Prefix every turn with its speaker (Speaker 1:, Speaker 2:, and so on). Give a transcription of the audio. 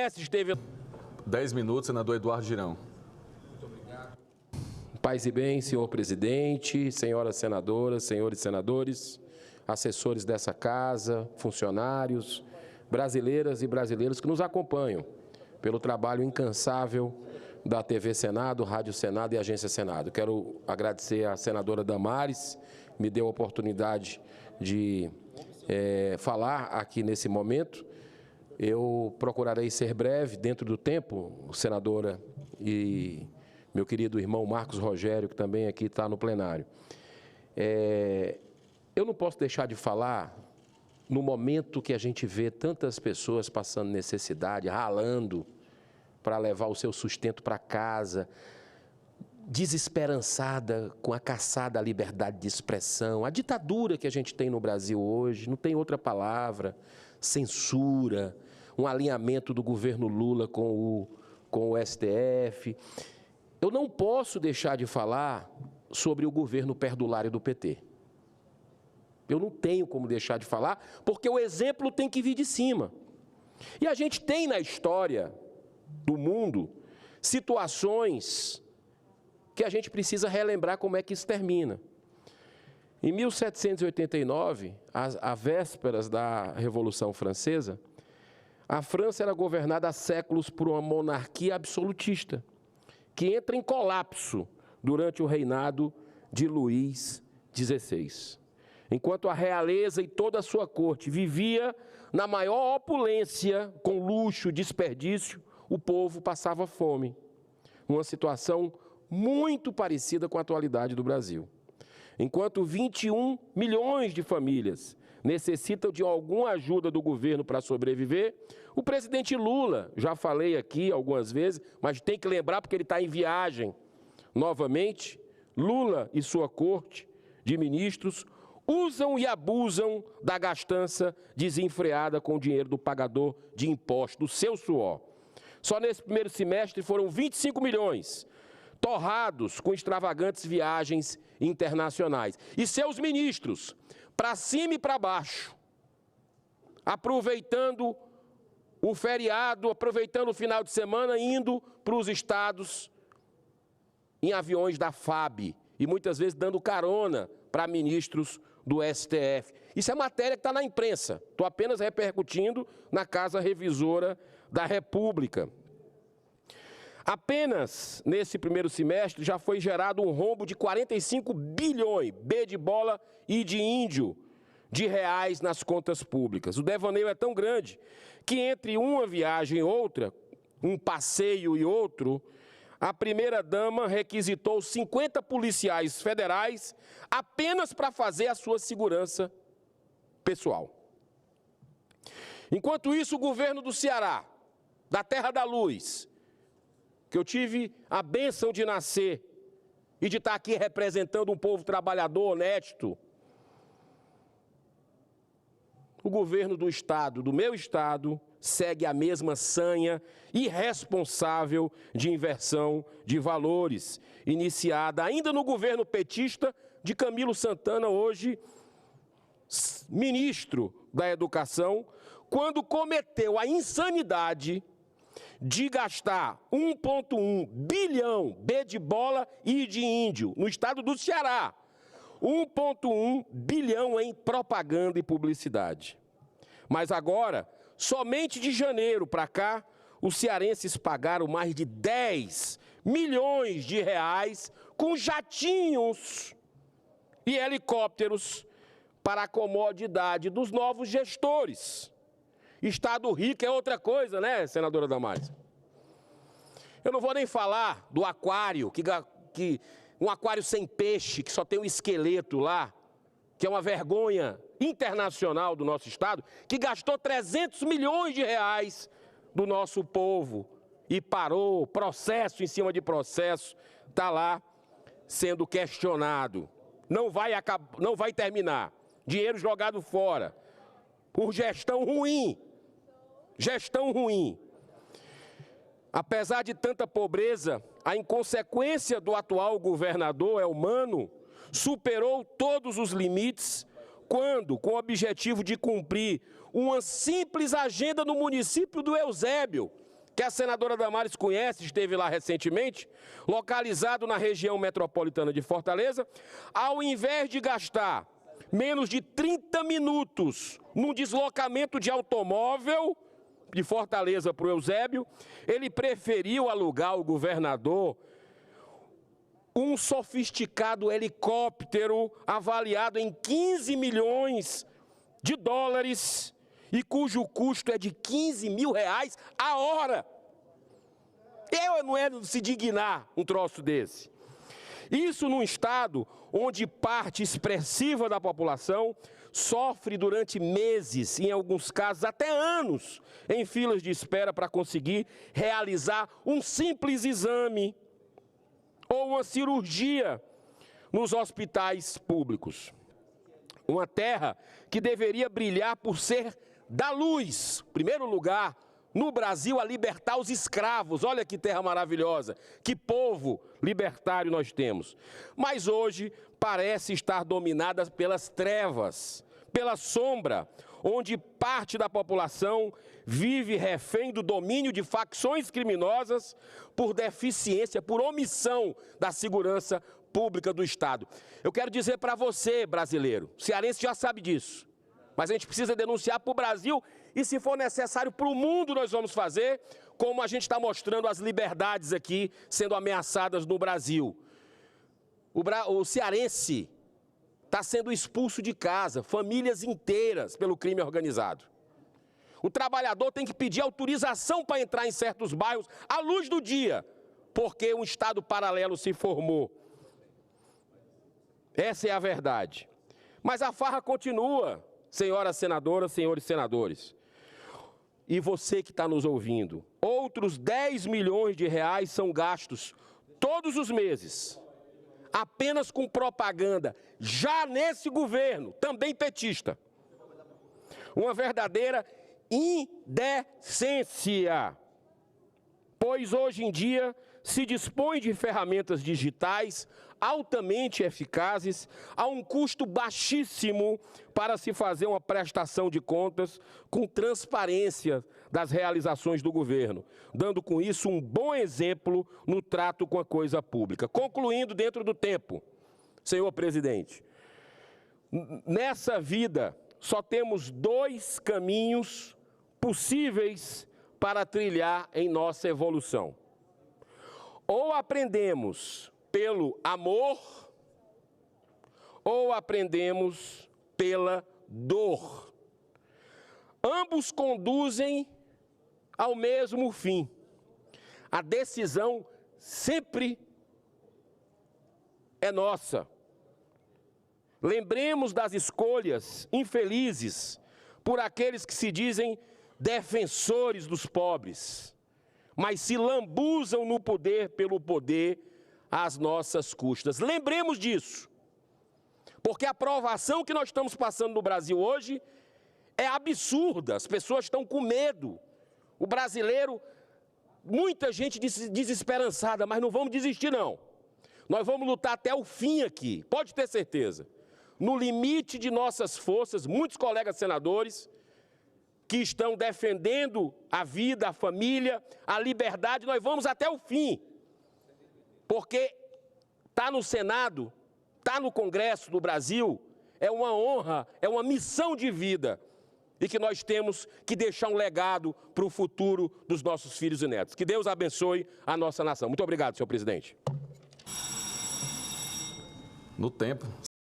Speaker 1: Esteve...
Speaker 2: 10 minutos, senador Eduardo Girão.
Speaker 1: Muito obrigado. Paz e bem, senhor presidente, senhoras senadoras, senhores senadores, assessores dessa casa, funcionários, brasileiras e brasileiros que nos acompanham pelo trabalho incansável da TV Senado, Rádio Senado e Agência Senado. Quero agradecer à senadora Damares, me deu a oportunidade de falar aqui nesse momento. Eu procurarei ser breve, dentro do tempo, senadora e meu querido irmão Marcos Rogério, que também aqui está no plenário. Eu não posso deixar de falar no momento que a gente vê tantas pessoas passando necessidade, ralando para levar o seu sustento para casa, desesperançada com a caçada à liberdade de expressão, a ditadura que a gente tem no Brasil hoje, não tem outra palavra, censura, um alinhamento do governo Lula com o STF. Eu não posso deixar de falar sobre o governo perdulário do PT. Eu não tenho como deixar de falar, porque o exemplo tem que vir de cima. E a gente tem na história do mundo situações que a gente precisa relembrar como é que isso termina. Em 1789, às vésperas da Revolução Francesa, a França era governada há séculos por uma monarquia absolutista, que entra em colapso durante o reinado de Luís XVI. Enquanto a realeza e toda a sua corte vivia na maior opulência, com luxo, desperdício, o povo passava fome. Uma situação muito parecida com a atualidade do Brasil. Enquanto 21 milhões de famílias necessitam de alguma ajuda do governo para sobreviver, o presidente Lula, já falei aqui algumas vezes, mas tem que lembrar porque ele está em viagem novamente, Lula e sua corte de ministros usam e abusam da gastança desenfreada com o dinheiro do pagador de impostos, do seu suor. Só nesse primeiro semestre foram 25 milhões torrados com extravagantes viagens internacionais. E seus ministros, para cima e para baixo, aproveitando o feriado, aproveitando o final de semana, indo para os estados em aviões da FAB e muitas vezes dando carona para ministros do STF. Isso é matéria que está na imprensa. Estou apenas repercutindo na Casa Revisora da República. Apenas nesse primeiro semestre já foi gerado um rombo de 45 bilhões, B de bola e de índio, de reais nas contas públicas. O devaneio é tão grande que entre uma viagem e outra, um passeio e outro, a primeira-dama requisitou 50 policiais federais apenas para fazer a sua segurança pessoal. Enquanto isso, o governo do Ceará, da Terra da Luz, que eu tive a bênção de nascer e de estar aqui representando um povo trabalhador, honesto, o governo do Estado, do meu Estado, segue a mesma sanha irresponsável de inversão de valores, iniciada ainda no governo petista de Camilo Santana, hoje ministro da Educação, quando cometeu a insanidade de gastar 1,1 bilhão, B de bola e de índio, no estado do Ceará, 1,1 bilhão em propaganda e publicidade. Mas agora, somente de janeiro para cá, os cearenses pagaram mais de 10 milhões de reais com jatinhos e helicópteros para a comodidade dos novos gestores. Estado rico é outra coisa, né, senadora Damares? Eu não vou nem falar do aquário, um aquário sem peixe, que só tem um esqueleto lá, que é uma vergonha internacional do nosso Estado, que gastou 300 milhões de reais do nosso povo e parou, processo em cima de processo, está lá sendo questionado. Não vai terminar. Dinheiro jogado fora. Por gestão ruim. Gestão ruim. Apesar de tanta pobreza, a inconsequência do atual governador Elmano superou todos os limites quando, com o objetivo de cumprir uma simples agenda no município do Eusébio, que a senadora Damares conhece, esteve lá recentemente, localizado na região metropolitana de Fortaleza, ao invés de gastar menos de 30 minutos num deslocamento de automóvel de Fortaleza para o Eusébio, ele preferiu alugar ao governador um sofisticado helicóptero avaliado em 15 milhões de dólares e cujo custo é de 15 mil reais a hora. Não é de se dignar um troço desse. Isso num estado onde parte expressiva da população sofre durante meses, em alguns casos até anos, em filas de espera para conseguir realizar um simples exame ou uma cirurgia nos hospitais públicos. Uma terra que deveria brilhar por ser da luz, em primeiro lugar, no Brasil, a libertar os escravos. Olha que terra maravilhosa, que povo libertário nós temos. Mas hoje parece estar dominada pelas trevas, pela sombra, onde parte da população vive refém do domínio de facções criminosas por deficiência, por omissão da segurança pública do Estado. Eu quero dizer para você, brasileiro, cearense já sabe disso, mas a gente precisa denunciar para o Brasil e, se for necessário, para o mundo nós vamos fazer, como a gente está mostrando as liberdades aqui sendo ameaçadas no Brasil. O cearense está sendo expulso de casa, famílias inteiras, pelo crime organizado. O trabalhador tem que pedir autorização para entrar em certos bairros à luz do dia, porque um estado paralelo se formou. Essa é a verdade. Mas a farra continua, senhoras senadoras, senhores senadores. E você que está nos ouvindo, outros 10 milhões de reais são gastos todos os meses, apenas com propaganda, já nesse governo, também petista. Uma verdadeira indecência, pois hoje em dia se dispõe de ferramentas digitais altamente eficazes, a um custo baixíssimo para se fazer uma prestação de contas com transparência das realizações do governo, dando com isso um bom exemplo no trato com a coisa pública. Concluindo dentro do tempo, senhor presidente, nessa vida só temos 2 caminhos possíveis para trilhar em nossa evolução. Ou aprendemos pelo amor, ou aprendemos pela dor. Ambos conduzem ao mesmo fim. A decisão sempre é nossa. Lembremos das escolhas infelizes por aqueles que se dizem defensores dos pobres, mas se lambuzam no poder pelo poder às nossas custas. Lembremos disso, porque a provação que nós estamos passando no Brasil hoje é absurda, as pessoas estão com medo. O brasileiro, muita gente desesperançada, mas não vamos desistir não. Nós vamos lutar até o fim aqui, pode ter certeza. No limite de nossas forças, muitos colegas senadores que estão defendendo a vida, a família, a liberdade, nós vamos até o fim. Porque está no Senado, está no Congresso do Brasil, é uma honra, é uma missão de vida e que nós temos que deixar um legado para o futuro dos nossos filhos e netos. Que Deus abençoe a nossa nação. Muito obrigado, senhor presidente.
Speaker 2: No tempo.